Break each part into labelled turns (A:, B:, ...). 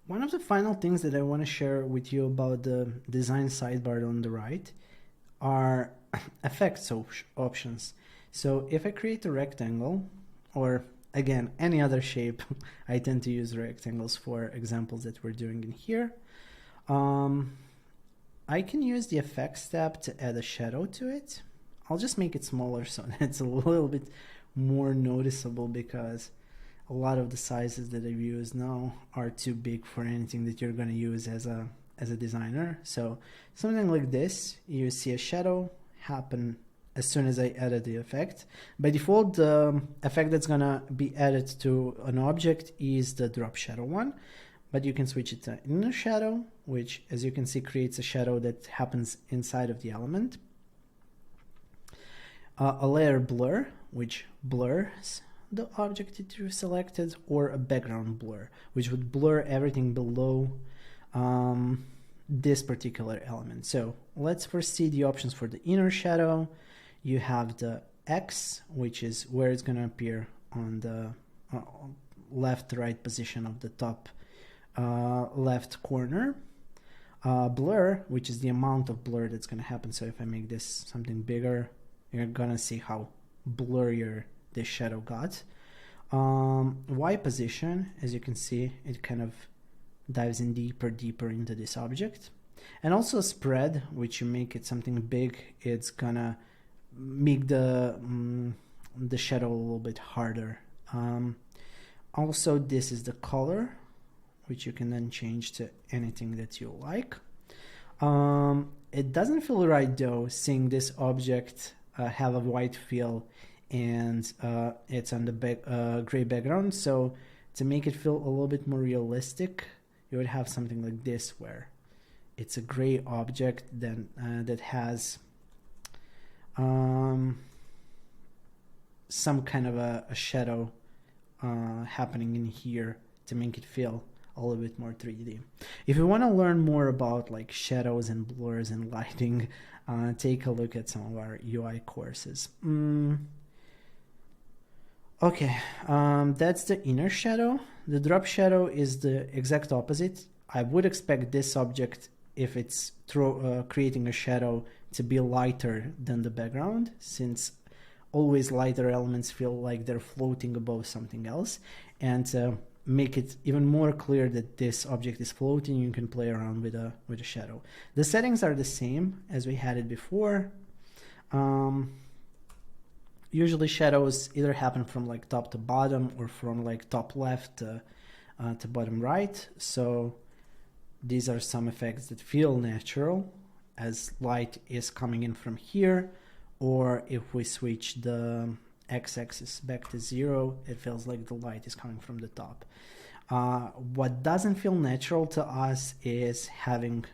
A: One of the final things that I want to share with you about the design sidebar on the right are effects options. So if I create a rectangle, or again, any other shape, I tend to use rectangles for examples that we're doing in here. I can use the effects tab to add a shadow to it. I'll just make it smaller so that it's a little bit more noticeable, because a lot of the sizes that I've used now are too big for anything that you're going to use as a designer. So something like this, you see a shadow happen as soon as I added the effect. By default, the effect that's going to be added to an object is the drop shadow one, but you can switch it to inner shadow, which, as you can see, creates a shadow that happens inside of the element. A layer blur, which blurs the object that you selected, or a background blur, which would blur everything below this particular element. So let's first see the options for the inner shadow. You have the X, which is where it's going to appear on the left-right position of the top left corner. Blur, which is the amount of blur that's going to happen. So if I make this something bigger, you're going to see how blurrier this shadow got. Y position, as you can see, it kind of dives in deeper into this object. And also spread, which you make it something big, it's gonna make the shadow a little bit harder. Also, this is the color, which you can then change to anything that you like. It doesn't feel right though, seeing this object have a white fill and it's on the gray background. So to make it feel a little bit more realistic, you would have something like this, where it's a gray object then that has some kind of a shadow happening in here to make it feel a little bit more 3D. If you want to learn more about like shadows and blurs and lighting, take a look at some of our UI courses. Okay, that's the inner shadow. The drop shadow is the exact opposite. I would expect this object, if it's creating a shadow, to be lighter than the background, since always lighter elements feel like they're floating above something else. And to make it even more clear that this object is floating, you can play around with a shadow. The settings are the same as we had it before. Usually shadows either happen from like top to bottom or from like top left to bottom right. So these are some effects that feel natural as light is coming in from here, or if we switch the x-axis back to 0, it feels like the light is coming from the top. What doesn't feel natural to us is having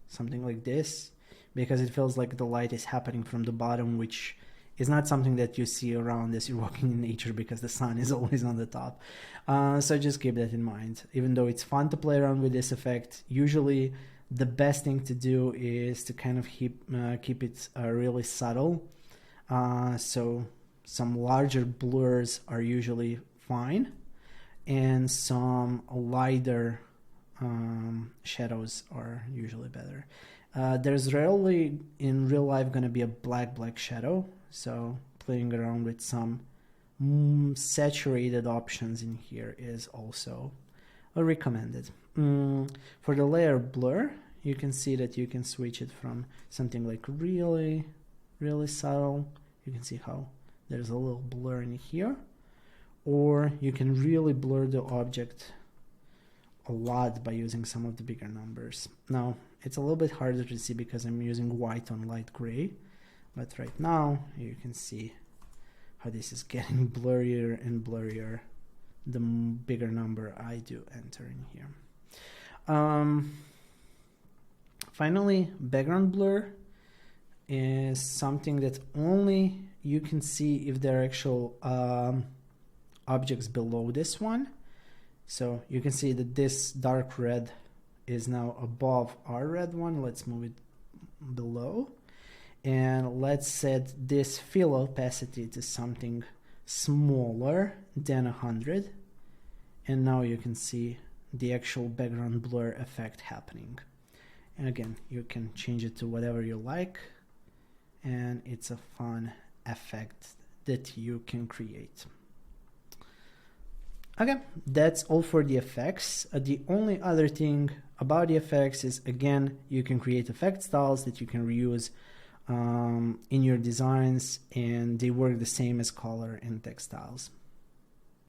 A: something like this, because it feels like the light is happening from the bottom, which is not something that you see around as you're walking in nature, because the sun is always on the top. So just keep that in mind. Even though it's fun to play around with this effect, usually the best thing to do is to kind of keep it really subtle. So some larger blurs are usually fine, and some lighter shadows are usually better. There's rarely in real life going to be a black shadow, so playing around with some saturated options in here is also recommended. For the layer blur, you can see that you can switch it from something like really subtle. You can see how there's a little blur in here, or you can really blur the object a lot by using some of the bigger numbers. Now it's a little bit harder to see because I'm using white on light gray, but right now you can see how this is getting blurrier and blurrier the bigger number I do enter in here. Finally, background blur is something that only you can see if there are actual objects below this one. So you can see that this dark red is now above our red one. Let's move it below, and let's set this fill opacity to something smaller than 100, and now you can see the actual background blur effect happening. And again, you can change it to whatever you like, and it's a fun effect that you can create. Okay, that's all for the effects. The only other thing about the effects is, again, you can create effect styles that you can reuse in your designs, and they work the same as color and text styles.